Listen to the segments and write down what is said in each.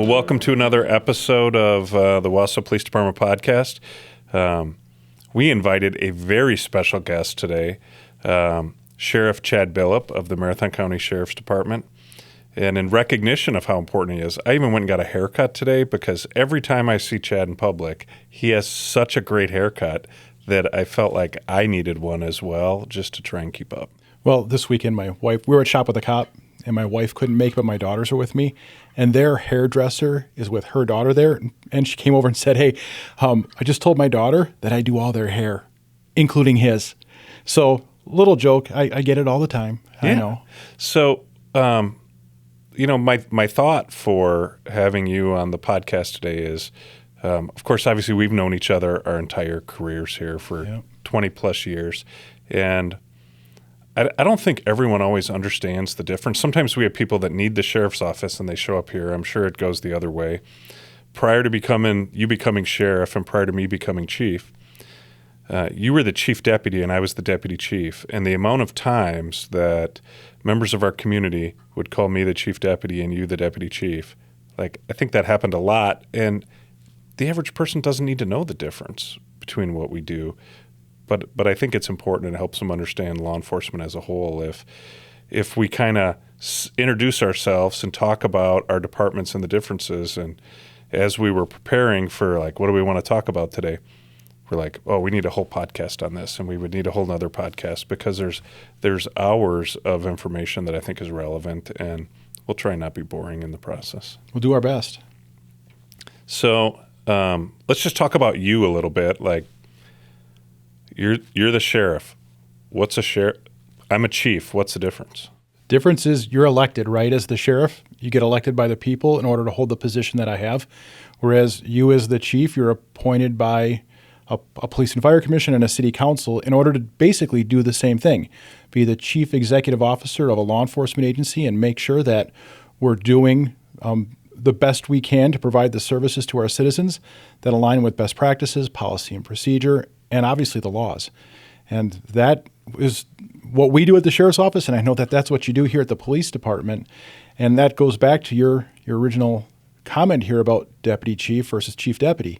welcome to another episode of the Wausau Police Department podcast. We invited a very special guest today, Sheriff Chad Billeb of the Marathon County Sheriff's Department. And in recognition of how important he is, I even went and got a haircut today because every time I see Chad in public, he has such a great haircut that I felt like I needed one as well just to try and keep up. Well, this weekend, my wife, we were at Shop with a Cop, and my wife couldn't make it, but my daughters are with me. And their hairdresser is with her daughter there. And she came over and said, hey, I just told my daughter that I do all their hair, including his. So, little joke. I get it all the time. Yeah. I know. So, my thought for having you on the podcast today is, of course, obviously we've known each other our entire careers here for 20 plus years. And I don't think everyone always understands the difference. Sometimes we have people that need the sheriff's office and they show up here. I'm sure it goes the other way. Prior to you becoming sheriff and prior to me becoming chief, you were the chief deputy and I was the deputy chief. And the amount of times that members of our community would call me the chief deputy and you the deputy chief, I think that happened a lot. And the average person doesn't need to know the difference between what we do. But I think it's important and it helps them understand law enforcement as a whole if we kind of introduce ourselves and talk about our departments and the differences. And as we were preparing for what do we want to talk about today, we're like, oh, we need a whole podcast on this, and we would need a whole nother podcast because there's hours of information that I think is relevant, and we'll try and not be boring in the process. We'll do our best. So let's just talk about you a little bit. You're the sheriff. What's a sheriff? I'm a chief. What's the difference? Difference is you're elected, right? As the sheriff, you get elected by the people in order to hold the position that I have. Whereas you as the chief, you're appointed by a police and fire commission and a city council in order to basically do the same thing. Be the chief executive officer of a law enforcement agency and make sure that we're doing the best we can to provide the services to our citizens that align with best practices, policy and procedure, and obviously the laws. And that is what we do at the sheriff's office, and I know that that's what you do here at the police department. And that goes back to your original comment here about deputy chief versus chief deputy.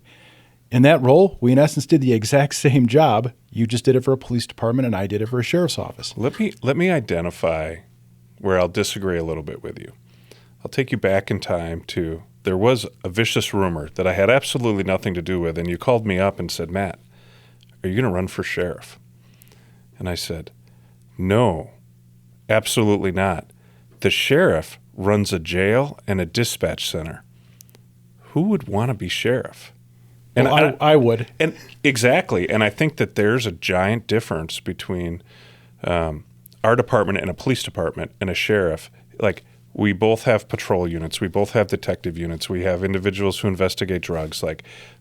In that role, we in essence did the exact same job. You just did it for a police department, and I did it for a sheriff's office. Let me identify where I'll disagree a little bit with you. I'll take you back in time to there was a vicious rumor that I had absolutely nothing to do with, and you called me up and said, Matt, are you going to run for sheriff? And I said, no, absolutely not. The sheriff runs a jail and a dispatch center. Who would want to be sheriff? And I would. And exactly. And I think that there's a giant difference between our department and a police department and a sheriff. We both have patrol units. We both have detective units. We have individuals who investigate drugs.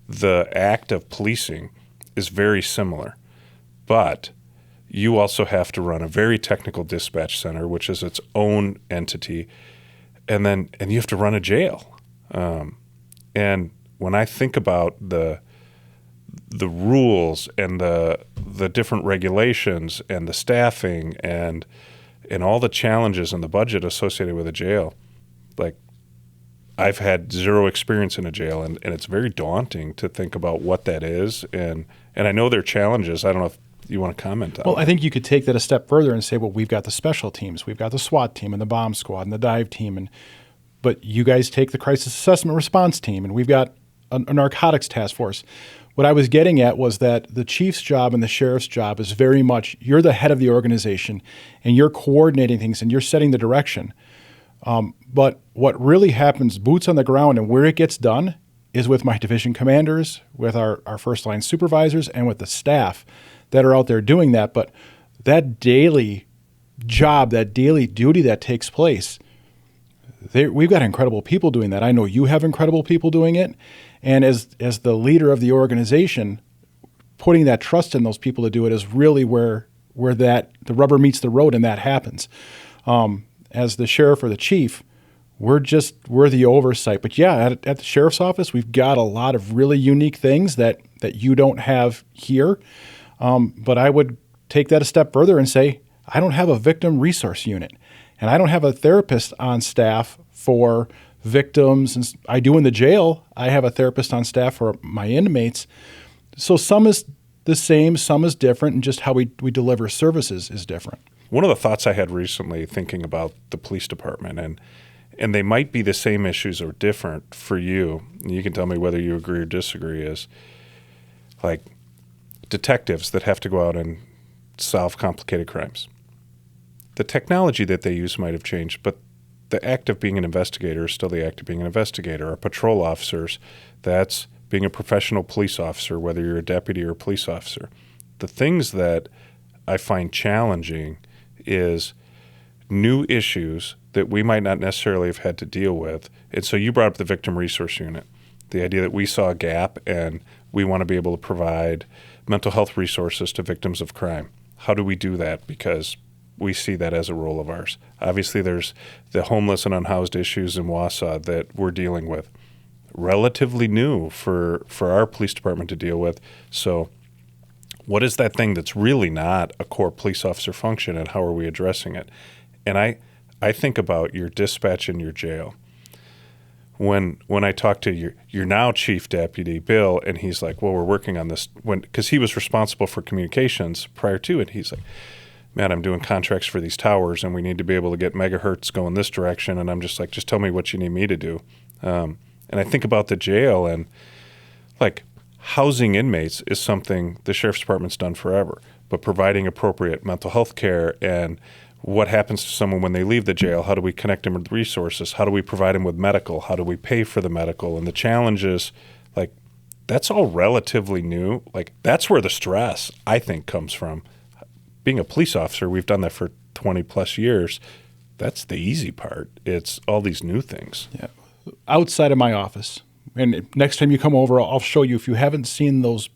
The act of policing is very similar, but you also have to run a very technical dispatch center, which is its own entity, and you have to run a jail. And when I think about the rules and the different regulations and the staffing and all the challenges and the budget associated with a jail, I've had zero experience in a jail, and it's very daunting to think about what that is. And I know there are challenges. I don't know if you want to comment on Well, I think you could take that a step further and say, well, we've got the special teams. We've got the SWAT team and the bomb squad and the dive team. But you guys take the crisis assessment response team, and we've got a narcotics task force. What I was getting at was that the chief's job and the sheriff's job is very much you're the head of the organization, and you're coordinating things, and you're setting the direction. But what really happens, boots on the ground, and where it gets done is with my division commanders, with our first-line supervisors, and with the staff that are out there doing that. But that daily job, that daily duty that takes place, we've got incredible people doing that. I know you have incredible people doing it. And as the leader of the organization, putting that trust in those people to do it is really where the rubber meets the road and that happens. As the sheriff or the chief, we're the oversight. But yeah, at the sheriff's office, we've got a lot of really unique things that you don't have here. But I would take that a step further and say, I don't have a victim resource unit, and I don't have a therapist on staff for victims, and I do in the jail. I have a therapist on staff for my inmates. So some is the same, some is different, and just how we deliver services is different. One of the thoughts I had recently thinking about the police department, and they might be the same issues or different for you, and you can tell me whether you agree or disagree, is like detectives that have to go out and solve complicated crimes. The technology that they use might have changed, but the act of being an investigator is still the act of being an investigator. Or patrol officers, that's being a professional police officer, whether you're a deputy or a police officer. The things that I find challenging is new issues that we might not necessarily have had to deal with. And so you brought up the Victim Resource Unit, the idea that we saw a gap and we want to be able to provide mental health resources to victims of crime. How do we do that? Because we see that as a role of ours. Obviously, there's the homeless and unhoused issues in Wausau that we're dealing with. Relatively new for our police department to deal with. So what is that thing that's really not a core police officer function, and how are we addressing it? And I think about your dispatch in your jail. When I talk to your now chief deputy, Bill, and he's like, well, we're working on this, because he was responsible for communications prior to it. He's like, man, I'm doing contracts for these towers, and we need to be able to get megahertz going this direction. And I'm just like, just tell me what you need me to do. And I think about the jail, and like housing inmates is something the sheriff's department's done forever, but providing appropriate mental health care and what happens to someone when they leave the jail, how do we connect them with resources? How do we provide them with medical? How do we pay for the medical? And the challenges, like, that's all relatively new. Like, that's where the stress, I think, comes from. Being a police officer, we've done that for 20 plus years. That's the easy part. It's all these new things. Yeah. Outside of my office, and next time you come over, I'll show you. If you haven't seen those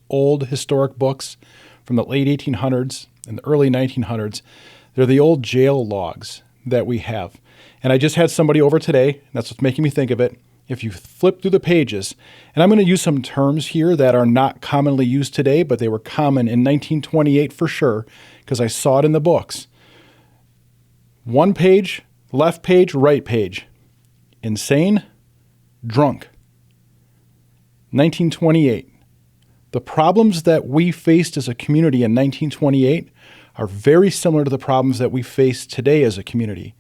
old historic books from the late 1800s and the early 1900s, they're the old jail logs that we have. And I just had somebody over today, and that's what's making me think of it. If you flip through the pages, and I'm going to use some terms here that are not commonly used today, but they were common in 1928 for sure, because I saw it in the books. One page, left page, right page. Insane, drunk. 1928. The problems that we faced as a community in 1928 are very similar to the problems that we face today as a community.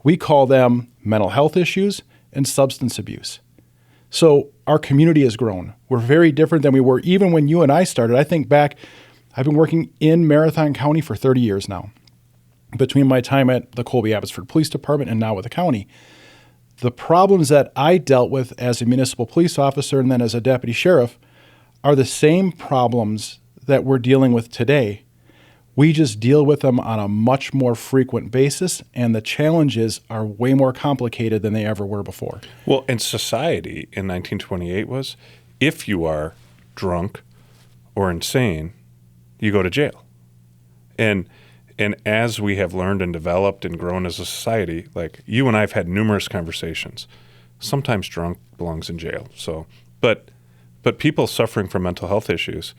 We call them mental health issues and substance abuse. So our community has grown. We're very different than we were even when you and I started. I think back, I've been working in Marathon County for 30 years now. Between my time at the Colby-Abbotsford Police Department and now with the county, the problems that I dealt with as a municipal police officer and then as a deputy sheriff are the same problems that we're dealing with today. We just deal with them on a much more frequent basis, and the challenges are way more complicated than they ever were before. Well, and society in 1928 was, if you are drunk or insane, you go to jail. And as we have learned and developed and grown as a society, like you and I have had numerous conversations. Sometimes drunk belongs in jail. So, but people suffering from mental health issues,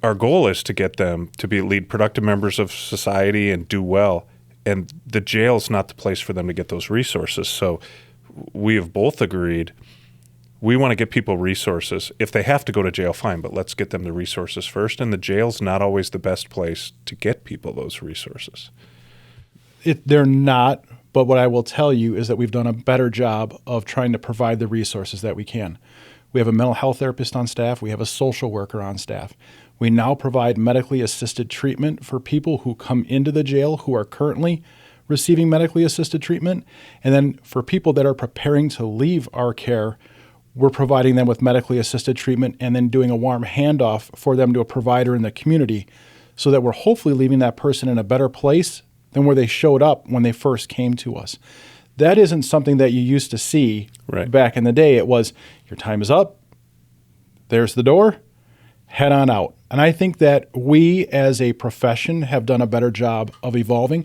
our goal is to get them to lead productive members of society and do well. And the jail is not the place for them to get those resources. So we have both agreed we want to get people resources. If they have to go to jail, fine, but let's get them the resources first. And the jail's not always the best place to get people those resources. They're not, but what I will tell you is that we've done a better job of trying to provide the resources that we can. We have a mental health therapist on staff. We have a social worker on staff. We now provide medically assisted treatment for people who come into the jail who are currently receiving medically assisted treatment. And then for people that are preparing to leave our care, we're providing them with medically assisted treatment and then doing a warm handoff for them to a provider in the community so that we're hopefully leaving that person in a better place than where they showed up when they first came to us. That isn't something that you used to see back in the day. It was, your time is up, there's the door, head on out. And I think that we as a profession have done a better job of evolving.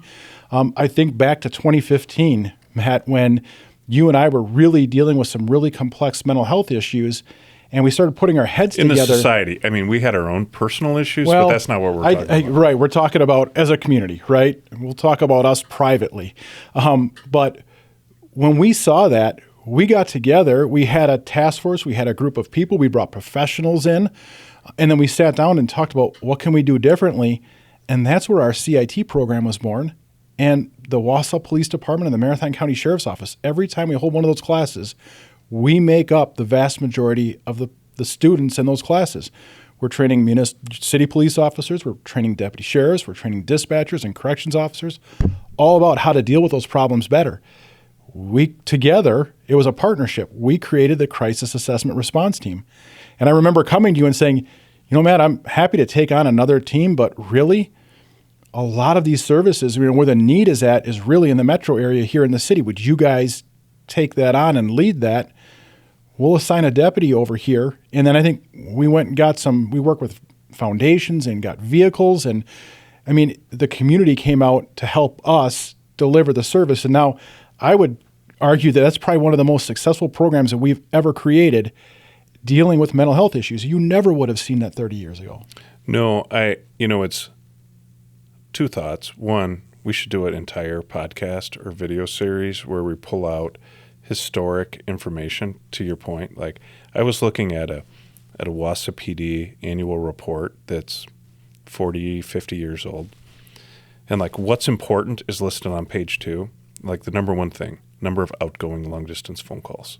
I think back to 2015, Matt, when you and I were really dealing with some really complex mental health issues, and we started putting our heads together. In the society. I mean, we had our own personal issues, but that's not what we're talking about. Right. We're talking about as a community, right? We'll talk about us privately. But when we saw that, we got together, we had a task force, we had a group of people, we brought professionals in, and then we sat down and talked about what can we do differently. And that's where our CIT program was born. And the Wausau Police Department and the Marathon County Sheriff's Office, every time we hold one of those classes, we make up the vast majority of the students in those classes. We're training city police officers, we're training deputy sheriffs, we're training dispatchers and corrections officers, all about how to deal with those problems better. Together, it was a partnership. We created the Crisis Assessment Response Team. And I remember coming to you and saying, Matt, I'm happy to take on another team, but really, a lot of these services, where the need is at is really in the metro area here in the city. Would you guys take that on and lead that? We'll assign a deputy over here. And then I think we went and we worked with foundations and got vehicles. And the community came out to help us deliver the service. And now I would argue that that's probably one of the most successful programs that we've ever created dealing with mental health issues. You never would have seen that 30 years ago. No, it's two thoughts. One, we should do an entire podcast or video series where we pull out historic information, to your point. Like, I was looking at a Wausau PD annual report that's 40, 50 years old. And what's important is listed on page 2. The number one thing, number of outgoing long-distance phone calls,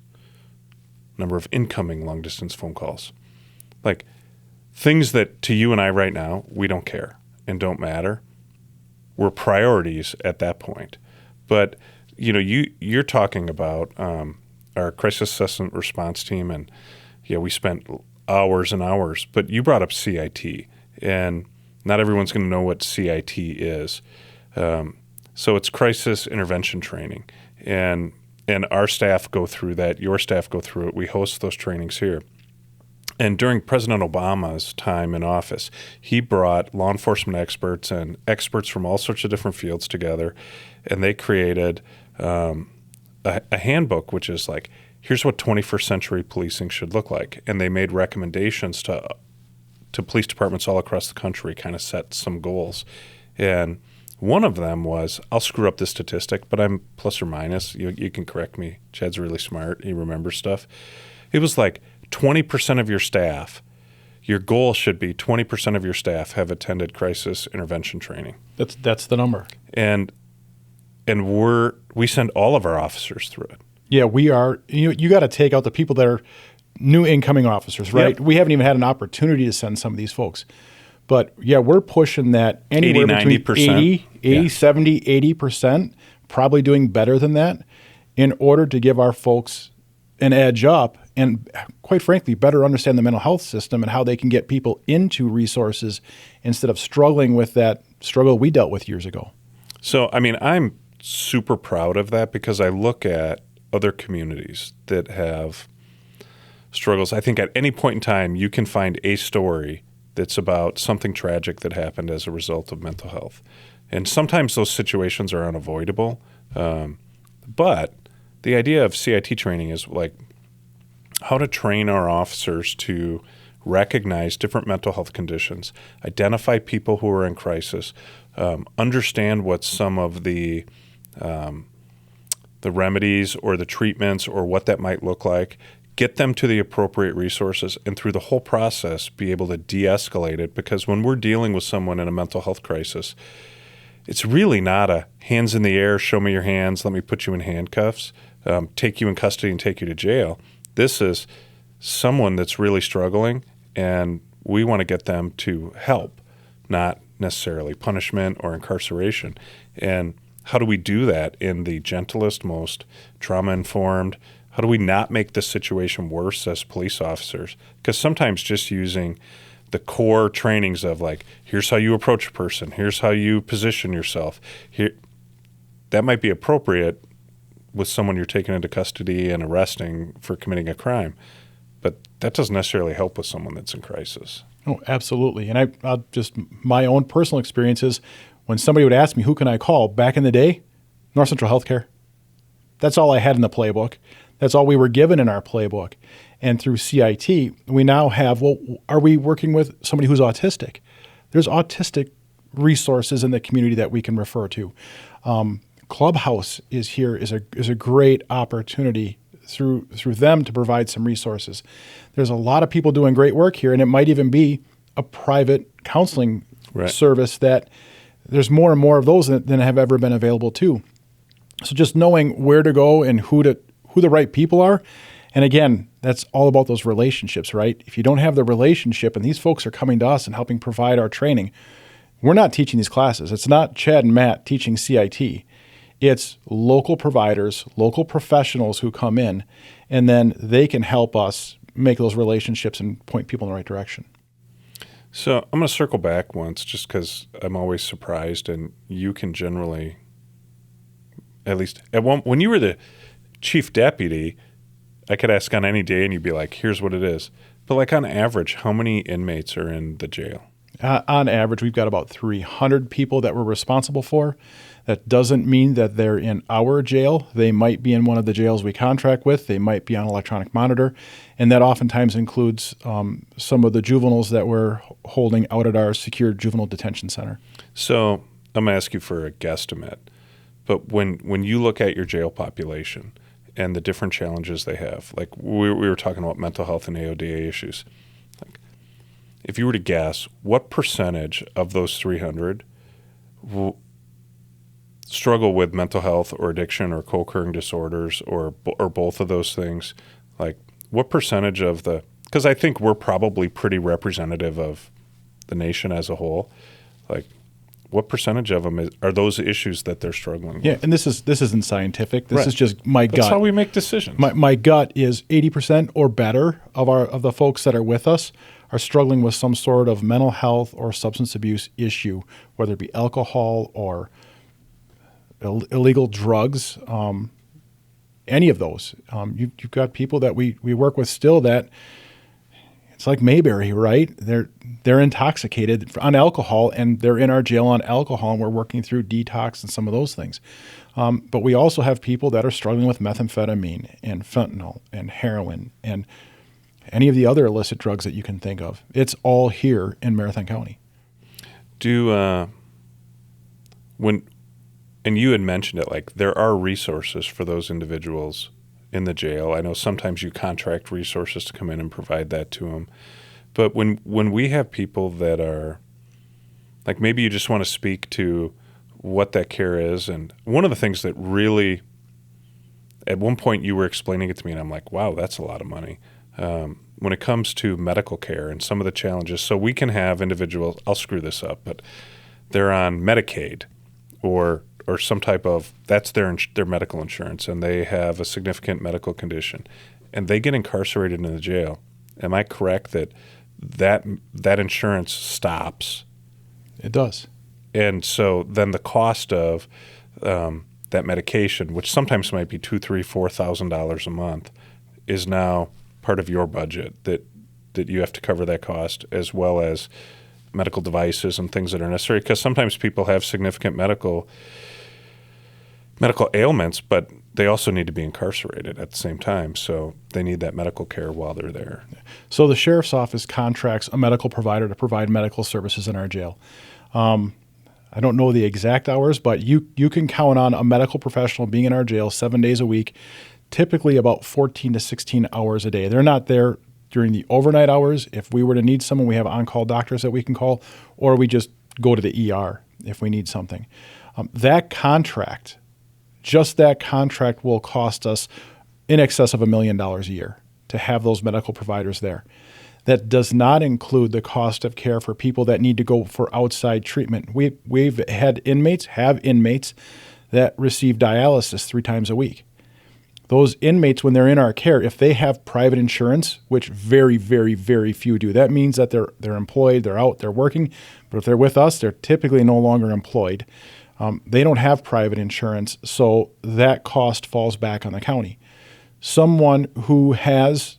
number of incoming long-distance phone calls. Things that to you and I right now, we don't care and don't matter, were priorities at that point. But you're talking about our crisis assessment response team, and we spent hours and hours. But you brought up CIT, and not everyone's going to know what CIT is. So it's crisis intervention training, and our staff go through that. Your staff go through it. We host those trainings here. And during President Obama's time in office, he brought law enforcement experts and experts from all sorts of different fields together, and they created a handbook, which is here's what 21st century policing should look like. And they made recommendations to police departments all across the country, kind of set some goals. And one of them was, I'll screw up this statistic, but I'm plus or minus. You can correct me. Chad's really smart. He remembers stuff. It was 20% of your staff, your goal should be 20% of your staff have attended crisis intervention training. That's the number. And we send all of our officers through it. Yeah, we are. You got to take out the people that are new incoming officers, right? Yep. We haven't even had an opportunity to send some of these folks. But yeah, we're pushing that anywhere 80, between 80, 70, 80%, probably doing better than that in order to give our folks an edge up and, quite frankly, better understand the mental health system and how they can get people into resources instead of struggling with that struggle we dealt with years ago. So, I'm super proud of that because I look at other communities that have struggles. I think at any point in time, you can find a story that's about something tragic that happened as a result of mental health. And sometimes those situations are unavoidable. But the idea of CIT training is how to train our officers to recognize different mental health conditions, identify people who are in crisis, understand what some of the remedies or the treatments or what that might look like, get them to the appropriate resources, and through the whole process be able to de-escalate it. Because when we're dealing with someone in a mental health crisis, it's really not a hands in the air, show me your hands, let me put you in handcuffs, take you in custody and take you to jail. This is someone that's really struggling, and we want to get them to help, not necessarily punishment or incarceration. And how do we do that in the gentlest, most trauma-informed? How do we not make the situation worse as police officers? Because sometimes just using the core trainings of here's how you approach a person, here's how you position yourself, that might be appropriate with someone you're taking into custody and arresting for committing a crime. But that doesn't necessarily help with someone that's in crisis. Oh, absolutely. And I'll just my own personal experiences, when somebody would ask me, who can I call? Back in the day, North Central Healthcare. That's all I had in the playbook. That's all we were given in our playbook. And through CIT, we now have, are we working with somebody who's autistic? There's autistic resources in the community that we can refer to. Clubhouse is here is a great opportunity through them to provide some resources. There's a lot of people doing great work here, and it might even be a private counseling service that there's more and more of those than have ever been available too. So just knowing where to go and who the right people are. And again, that's all about those relationships, right? If you don't have the relationship and these folks are coming to us and helping provide our training, we're not teaching these classes. It's not Chad and Matt teaching CIT. It's local providers, local professionals who come in, and then they can help us make those relationships and point people in the right direction. So I'm going to circle back once just because I'm always surprised, and you can generally, at least when you were the chief deputy, I could ask on any day and you'd be like, here's what it is. But like on average, how many inmates are in the jail? On average, we've got about 300 people that we're responsible for. That doesn't mean that they're in our jail. They might be in one of the jails we contract with. They might be on electronic monitor. And that oftentimes includes some of the juveniles that we're holding out at our secure juvenile detention center. So I'm going to ask you for a guesstimate. But when you look at your jail population and the different challenges they have, like we were talking about mental health and AODA issues, like if you were to guess, what percentage of those 300 struggle with mental health or addiction or co-occurring disorders or both of those things? Like what percentage of because I think we're probably pretty representative of the nation as a whole. Like what percentage of them are those issues that they're struggling with? Yeah, and this isn't scientific. This is just my gut. That's how we make decisions. My gut is 80% or better of the folks that are with us are struggling with some sort of mental health or substance abuse issue, whether it be alcohol or illegal drugs, any of those. You've got people that we work with still that it's like Mayberry, right? They're intoxicated on alcohol and they're in our jail on alcohol and we're working through detox and some of those things. But we also have people that are struggling with methamphetamine and fentanyl and heroin and any of the other illicit drugs that you can think of. It's all here in Marathon County. And you had mentioned it, like there are resources for those individuals in the jail. I know sometimes you contract resources to come in and provide that to them. But when we have people that are, like maybe you just want to speak to what that care is. And one of the things that really, at one point you were explaining it to me and I'm like, wow, that's a lot of money. When it comes to medical care and some of the challenges, so we can have individuals, I'll screw this up, but they're on Medicaid or some type of, that's their medical insurance, and they have a significant medical condition, and they get incarcerated in the jail. Am I correct that insurance stops? It does. And so then the cost of that medication, which sometimes might be $2,000, $3,000, $4,000 a month, is now part of your budget that you have to cover that cost, as well as medical devices and things that are necessary. Because sometimes people have significant medical ailments, but they also need to be incarcerated at the same time. So they need that medical care while they're there. So the sheriff's office contracts a medical provider to provide medical services in our jail. I don't know the exact hours, but you can count on a medical professional being in our jail 7 days a week, typically about 14 to 16 hours a day. They're not there during the overnight hours. If we were to need someone, we have on-call doctors that we can call, or we just go to the ER if we need something. That contract will cost us in excess of $1 million a year to have those medical providers there. That does not include the cost of care for people that need to go for outside treatment. We've had inmates that receive dialysis 3 times a week. Those inmates, when they're in our care, if they have private insurance, which very, very, very few do, that means that they're employed, they're out, they're working. But if they're with us, they're typically no longer employed. They don't have private insurance, so that cost falls back on the county. Someone who has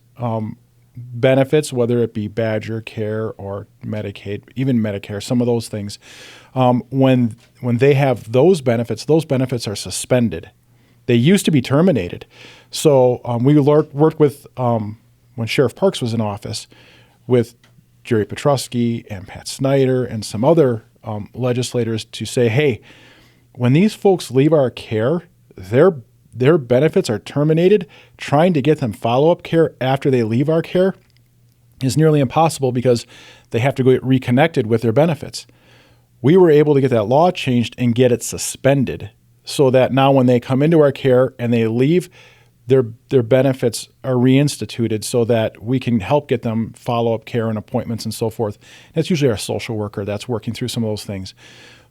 benefits, whether it be Badger Care or Medicaid, even Medicare, some of those things, when they have those benefits are suspended. They used to be terminated. So we worked with, when Sheriff Parks was in office, with Jerry Petrusky and Pat Snyder and some other legislators to say, hey, when these folks leave our care, their benefits are terminated. Trying to get them follow-up care after they leave our care is nearly impossible because they have to go get reconnected with their benefits. We were able to get that law changed and get it suspended so that now when they come into our care and they leave, their benefits are reinstituted so that we can help get them follow-up care and appointments and so forth. That's usually our social worker that's working through some of those things.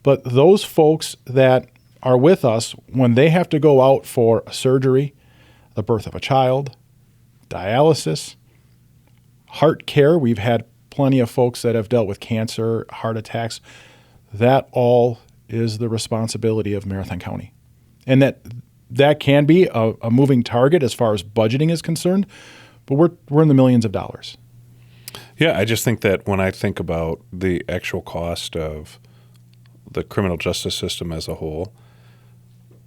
But those folks that are with us, when they have to go out for a surgery, the birth of a child, dialysis, heart care, we've had plenty of folks that have dealt with cancer, heart attacks. That all is the responsibility of Marathon County. And that can be a moving target as far as budgeting is concerned, but we're in the millions of dollars. Yeah, I just think that when I think about the actual cost of the criminal justice system as a whole,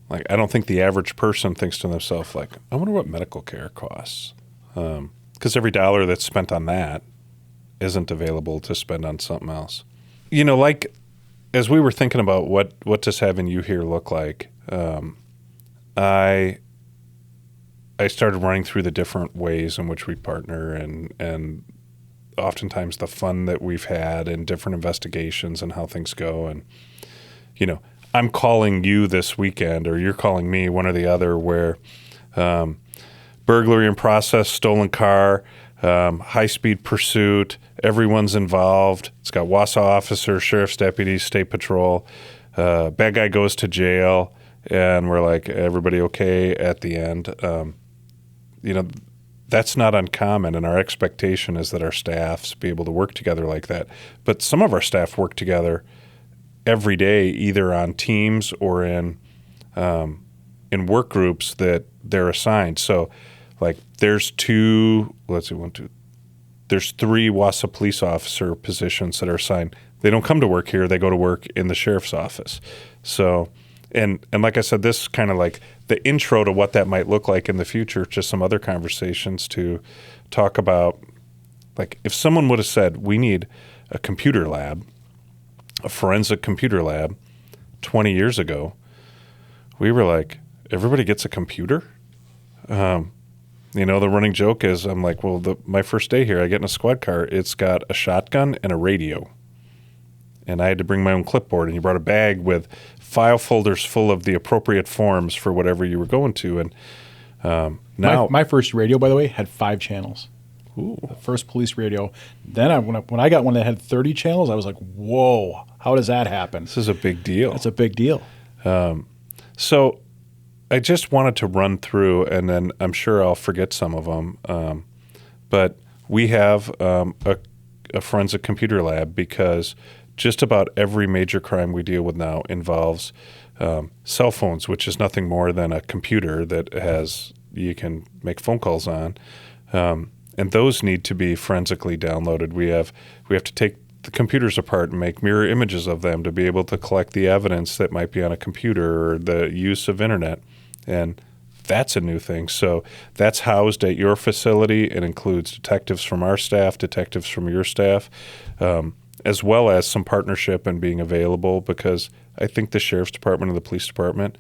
like I don't think the average person thinks to themselves, like, I wonder what medical care costs. Because every dollar that's spent on that isn't available to spend on something else. You know, like as we were thinking about what does having you here look like, I started running through the different ways in which we partner and oftentimes the fun that we've had in different investigations and how things go. And, you know, I'm calling you this weekend or you're calling me, one or the other, where burglary in process, stolen car, high-speed pursuit, everyone's involved. It's got Wausau officers, sheriff's deputies, state patrol. Bad guy goes to jail, and we're like, everybody okay at the end? You know, that's not uncommon, and our expectation is that our staffs be able to work together like that. But some of our staff work together every day, either on teams or in work groups that they're assigned. So, like, there's three Wausau police officer positions that are assigned. They don't come to work here; they go to work in the sheriff's office. So, and like I said, this is kind of like the intro to what that might look like in the future. Just some other conversations to talk about, like if someone would have said, we need a computer lab, a forensic computer lab 20 years ago, we were like, everybody gets a computer? You know, the running joke is, I'm like, well, my first day here, I get in a squad car, it's got a shotgun and a radio. And I had to bring my own clipboard, and you brought a bag with file folders full of the appropriate forms for whatever you were going to. And now... My first radio, by the way, had 5 channels. Ooh. The first police radio. Then when I got one that had 30 channels, I was like, whoa, how does that happen? This is a big deal. It's a big deal. So I just wanted to run through, and then I'm sure I'll forget some of them. But we have a forensic computer lab because just about every major crime we deal with now involves cell phones, which is nothing more than a computer that you can make phone calls on. And those need to be forensically downloaded. We have to take the computers apart and make mirror images of them to be able to collect the evidence that might be on a computer or the use of internet. And that's a new thing. So that's housed at your facility. It includes detectives from our staff, detectives from your staff, as well as some partnership and being available, because I think the sheriff's department and the police department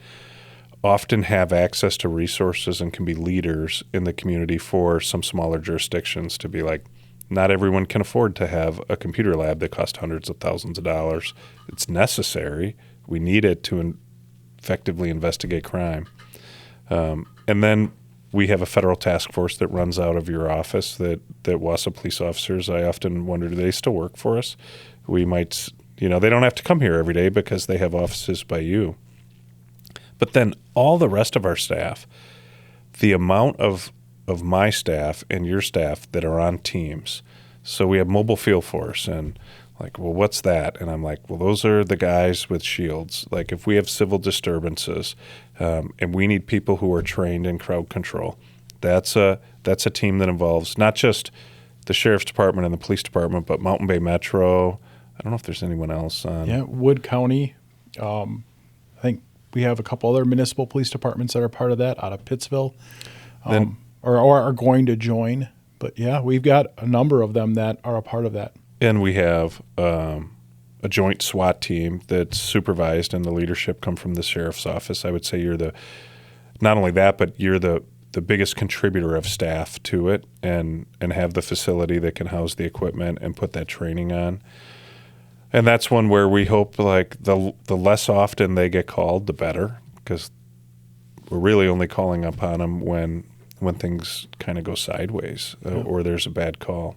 often have access to resources and can be leaders in the community for some smaller jurisdictions to be like, not everyone can afford to have a computer lab that costs hundreds of thousands of dollars. It's necessary. We need it to effectively investigate crime. And then we have a federal task force that runs out of your office that Wausau police officers, I often wonder, do they still work for us? We might, they don't have to come here every day because they have offices by you. But then all the rest of our staff, the amount of my staff and your staff that are on teams. So we have mobile field force and like, well, what's that? And I'm like, well, those are the guys with shields. Like if we have civil disturbances and we need people who are trained in crowd control, that's a team that involves not just the sheriff's department and the police department, but Mountain Bay Metro. I don't know if there's anyone else on. Yeah, Wood County. I think we have a couple other municipal police departments that are part of that out of Pittsville or are going to join. But, yeah, we've got a number of them that are a part of that. And we have a joint SWAT team that's supervised and the leadership come from the sheriff's office, I would say you're not only that, but you're the biggest contributor of staff to it and have the facility that can house the equipment and put that training on. And that's one where we hope like the less often they get called, the better, because we're really only calling upon them when things kind of go sideways or there's a bad call.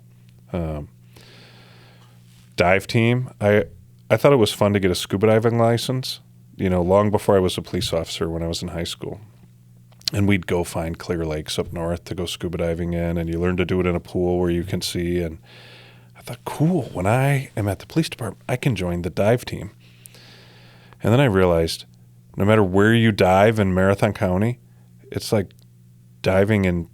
Dive team, I thought it was fun to get a scuba diving license, long before I was a police officer when I was in high school. And we'd go find clear lakes up north to go scuba diving in, and you learn to do it in a pool where you can see. And I thought, cool, when I am at the police department, I can join the dive team. And then I realized no matter where you dive in Marathon County, it's like diving in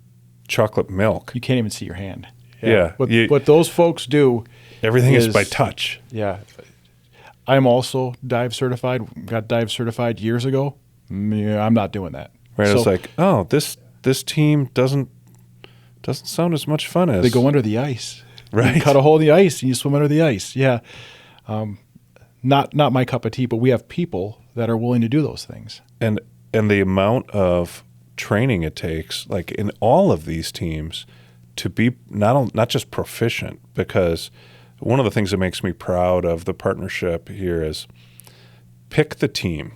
chocolate milk. You can't even see your hand. Yeah. What those folks do. Everything is by touch. Yeah. I'm also dive certified, got dive certified years ago. Yeah, I'm not doing that. Right, so, it's like, oh, this team doesn't sound as much fun as... They go under the ice. Right. You cut a hole in the ice and you swim under the ice. Yeah. Not my cup of tea, but we have people that are willing to do those things. And the amount of training it takes, like in all of these teams, to be not just proficient, because one of the things that makes me proud of the partnership here is pick the team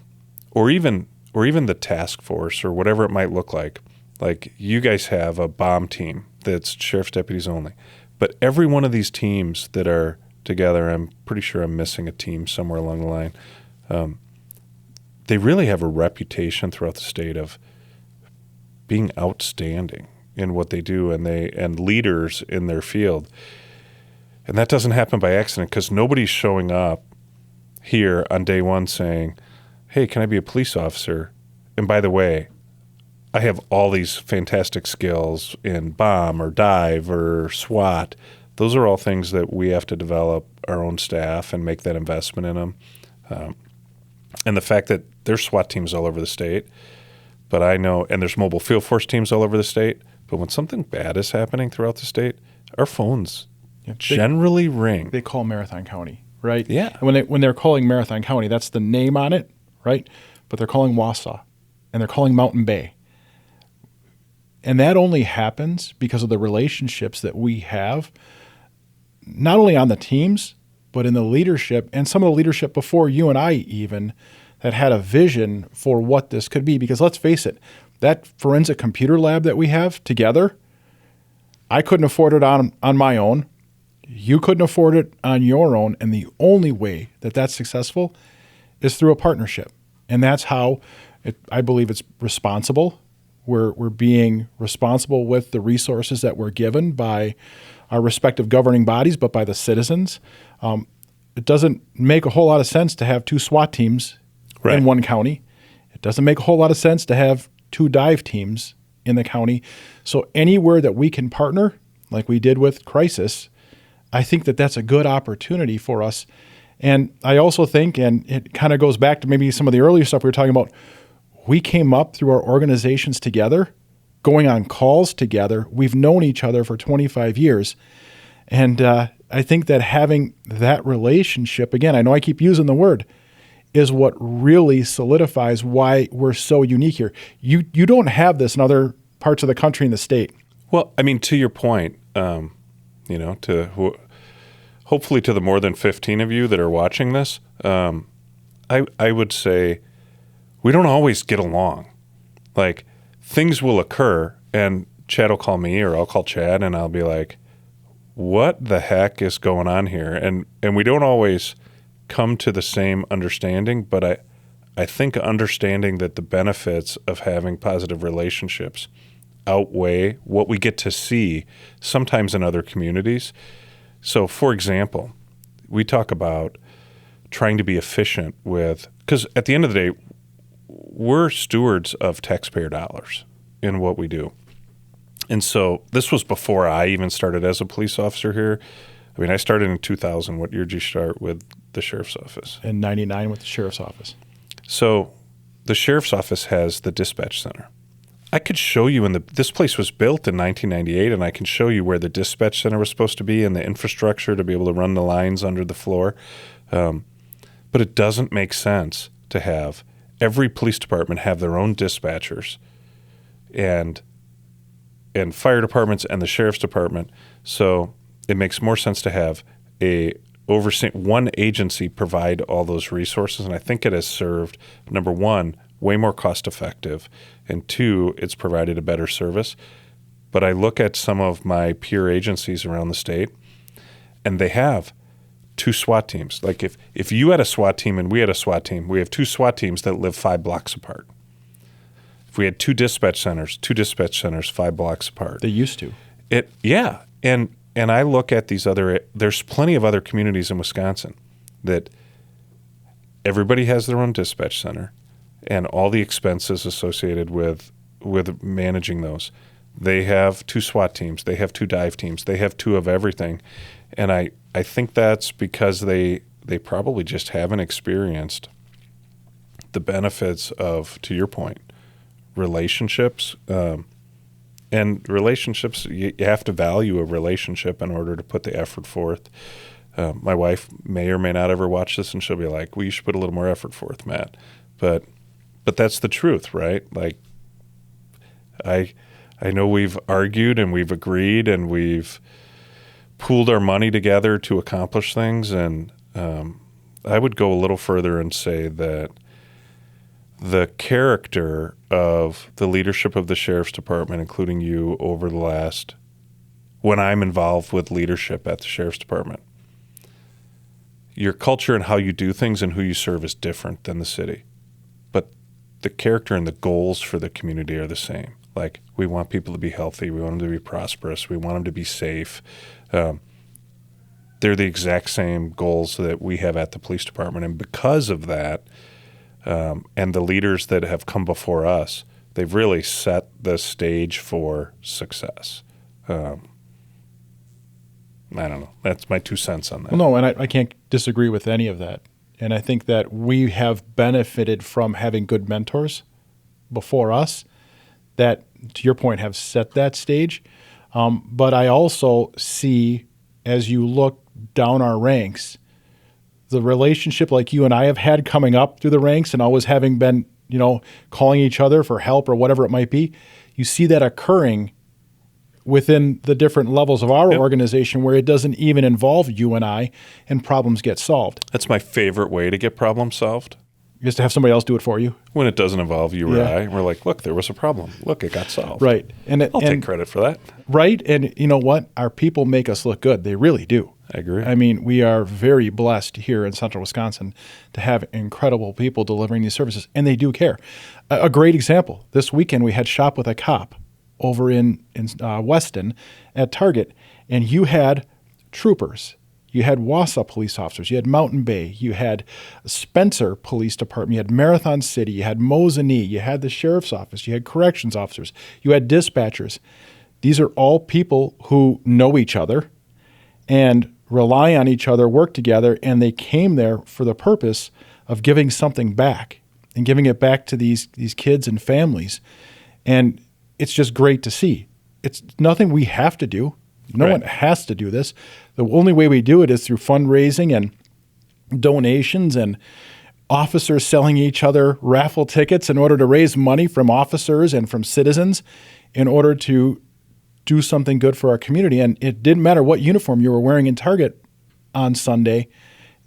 or even the task force or whatever it might look like. Like you guys have a bomb team that's sheriff's deputies only. But every one of these teams that are together, I'm pretty sure I'm missing a team somewhere along the line. They really have a reputation throughout the state of being outstanding in what they do and leaders in their field. And that doesn't happen by accident because nobody's showing up here on day one saying, hey, can I be a police officer? And by the way, I have all these fantastic skills in bomb or dive or SWAT. Those are all things that we have to develop our own staff and make that investment in them. And the fact that there's SWAT teams all over the state, but I know, and there's mobile field force teams all over the state, but when something bad is happening throughout the state, our phones generally ring. They call Marathon County, right? Yeah. And when they're calling Marathon County, that's the name on it, right? But they're calling Wausau, and they're calling Mountain Bay. And that only happens because of the relationships that we have, not only on the teams, but in the leadership, and some of the leadership before you and I even, that had a vision for what this could be. Because let's face it, that forensic computer lab that we have together, I couldn't afford it on my own. You couldn't afford it on your own. And the only way that that's successful is through a partnership. And that's how I believe it's responsible. We're being responsible with the resources that we're given by our respective governing bodies, but by the citizens. It doesn't make a whole lot of sense to have two SWAT teams in one county. It doesn't make a whole lot of sense to have two dive teams in the county. So anywhere that we can partner, like we did with Crisis, I think that that's a good opportunity for us. And I also think, and it kind of goes back to maybe some of the earlier stuff we were talking about, we came up through our organizations together, going on calls together. We've known each other for 25 years. And I think that having that relationship, again, I know I keep using the word, is what really solidifies why we're so unique here. You don't have this in other parts of the country and the state. Well, I mean, to your point, hopefully to the more than 15 of you that are watching this, I would say we don't always get along. Like, things will occur, and Chad will call me or I'll call Chad, and I'll be like, what the heck is going on here? And we don't always come to the same understanding, but I think understanding that the benefits of having positive relationships outweigh what we get to see sometimes in other communities. So, for example, we talk about trying to be efficient because at the end of the day, we're stewards of taxpayer dollars in what we do. And so this was before I even started as a police officer here. I mean, I started in 2000. What year did you start with the sheriff's office? In 99 with the sheriff's office. So the sheriff's office has the dispatch center. I could show you this place was built in 1998, and I can show you where the dispatch center was supposed to be and the infrastructure to be able to run the lines under the floor. But it doesn't make sense to have every police department have their own dispatchers and fire departments and the sheriff's department. So it makes more sense to have one agency provide all those resources. And I think it has served, number one, way more cost effective, and two, it's provided a better service. But I look at some of my peer agencies around the state, and they have 2 SWAT teams. Like if you had a SWAT team and we had a SWAT team, we have 2 SWAT teams that live 5 blocks apart. If we had 2 dispatch centers 5 blocks apart. They used to. And I look at there's plenty of other communities in Wisconsin that everybody has their own dispatch center and all the expenses associated with managing those. They have 2 SWAT teams. They have 2 dive teams. They have 2 of everything. And I think that's because they probably just haven't experienced the benefits of, to your point, relationships. And relationships, you have to value a relationship in order to put the effort forth. My wife may or may not ever watch this, and she'll be like, well, you should put a little more effort forth, Matt. But that's the truth, right? Like, I know we've argued and we've agreed and we've pooled our money together to accomplish things. And I would go a little further and say that the character of the leadership of the sheriff's department, including you, over the last, when I'm involved with leadership at the sheriff's department, your culture and how you do things and who you serve is different than the city. But the character and the goals for the community are the same. Like, we want people to be healthy. We want them to be prosperous. We want them to be safe. They're the exact same goals that we have at the police department. And because of that, and the leaders that have come before us, they've really set the stage for success. I don't know. That's my 2 cents on that. Well, no, and I can't disagree with any of that. And I think that we have benefited from having good mentors before us that, to your point, have set that stage. But I also see, as you look down our ranks, the relationship like you and I have had coming up through the ranks and always having been, calling each other for help or whatever it might be, you see that occurring within the different levels of our organization where it doesn't even involve you and I, and problems get solved. That's my favorite way to get problems solved. Just to have somebody else do it for you. When it doesn't involve you or I, we're like, look, there was a problem. Look, it got solved. Right. I'll take credit for that. Right. And you know what? Our people make us look good. They really do. I agree. I mean, we are very blessed here in central Wisconsin to have incredible people delivering these services, and they do care. A great example, this weekend we had Shop with a Cop over in Weston at Target, and you had troopers. You had Wausau police officers. You had Mountain Bay. You had Spencer Police Department. You had Marathon City. You had Mosinee. You had the Sheriff's Office. You had corrections officers. You had dispatchers. These are all people who know each other and rely on each other, work together, and they came there for the purpose of giving something back and giving it back to these kids and families. And it's just great to see. It's nothing we have to do. No one has to do this. The only way we do it is through fundraising and donations and officers selling each other raffle tickets in order to raise money from officers and from citizens in order to do something good for our community. And it didn't matter what uniform you were wearing in Target on Sunday.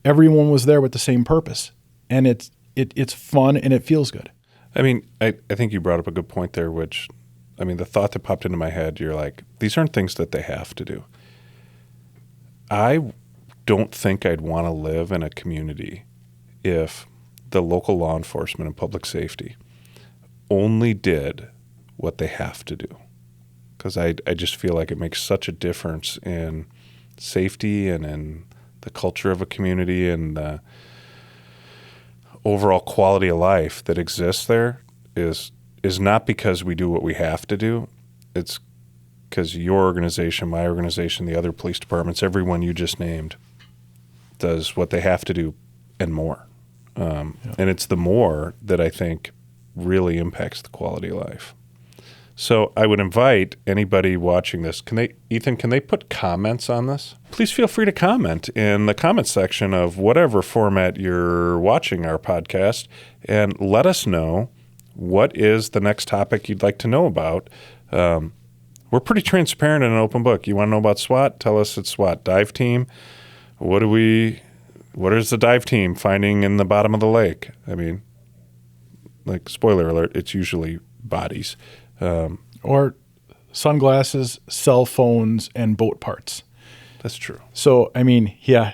Everyone was there with the same purpose. And it's fun and it feels good. I mean, I think you brought up a good point there, which, I mean, the thought that popped into my head, you're like, these aren't things that they have to do. I don't think I'd want to live in a community if the local law enforcement and public safety only did what they have to do. Because I just feel like it makes such a difference in safety and in the culture of a community and the overall quality of life that exists there is not because we do what we have to do. It's because your organization, my organization, the other police departments, everyone you just named does what they have to do and more. And it's the more that I think really impacts the quality of life. So I would invite anybody watching this. Ethan, can they put comments on this? Please feel free to comment in the comment section of whatever format you're watching our podcast, and let us know what is the next topic you'd like to know about. We're pretty transparent in an open book. You want to know about SWAT? Tell us it's SWAT. Dive team. What is the dive team finding in the bottom of the lake? I mean, like, spoiler alert, it's usually bodies. Or sunglasses, cell phones, and boat parts. That's true. So, I mean, yeah,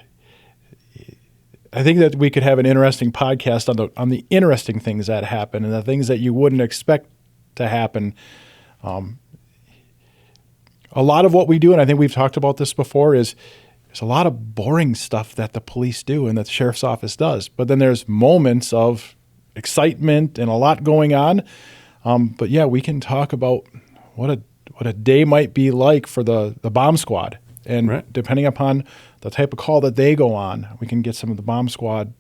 I think that we could have an interesting podcast on the interesting things that happen and the things that you wouldn't expect to happen. A lot of what we do, and I think we've talked about this before, is there's a lot of boring stuff that the police do and that the sheriff's office does. But then there's moments of excitement and a lot going on. But yeah, we can talk about what a day might be like for the bomb squad. And right. Depending upon the type of call that they go on, we can get some of the bomb squad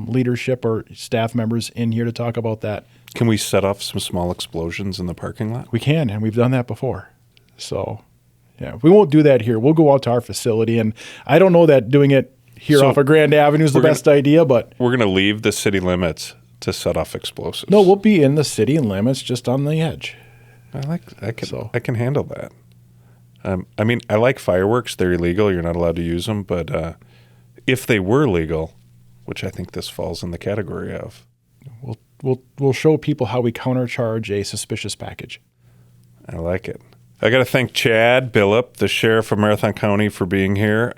leadership or staff members in here to talk about that. Can we set off some small explosions in the parking lot? We can, and we've done that before. So, yeah, we won't do that here. We'll go out to our facility, and I don't know that doing it here off of Grand Avenue is the best idea, but we're going to leave the city limits to set off explosives. No, we'll be in the city limits, just on the edge. I can handle that. I mean, I like fireworks. They're illegal. You're not allowed to use them. But if they were legal, which I think this falls in the category of, we'll show people how we countercharge a suspicious package. I like it. I got to thank Chad Billeb, the sheriff of Marathon County, for being here.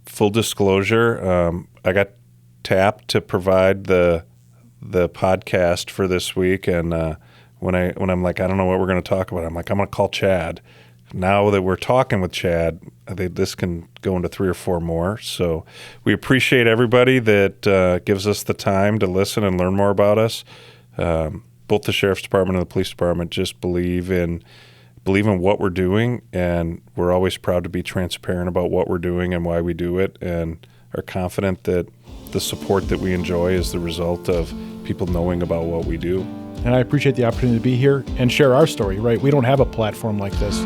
Full disclosure, I got tapped to provide the podcast for this week, and when I'm like, I don't know what we're going to talk about, I'm like, I'm going to call Chad. Now that we're talking with Chad, I think this can go into 3 or 4 more. So we appreciate everybody that gives us the time to listen and learn more about us. Both the sheriff's department and the police department just believe in what we're doing, and we're always proud to be transparent about what we're doing and why we do it, and are confident that the support that we enjoy is the result of people knowing about what we do. And I appreciate the opportunity to be here and share our story, right? We don't have a platform like this.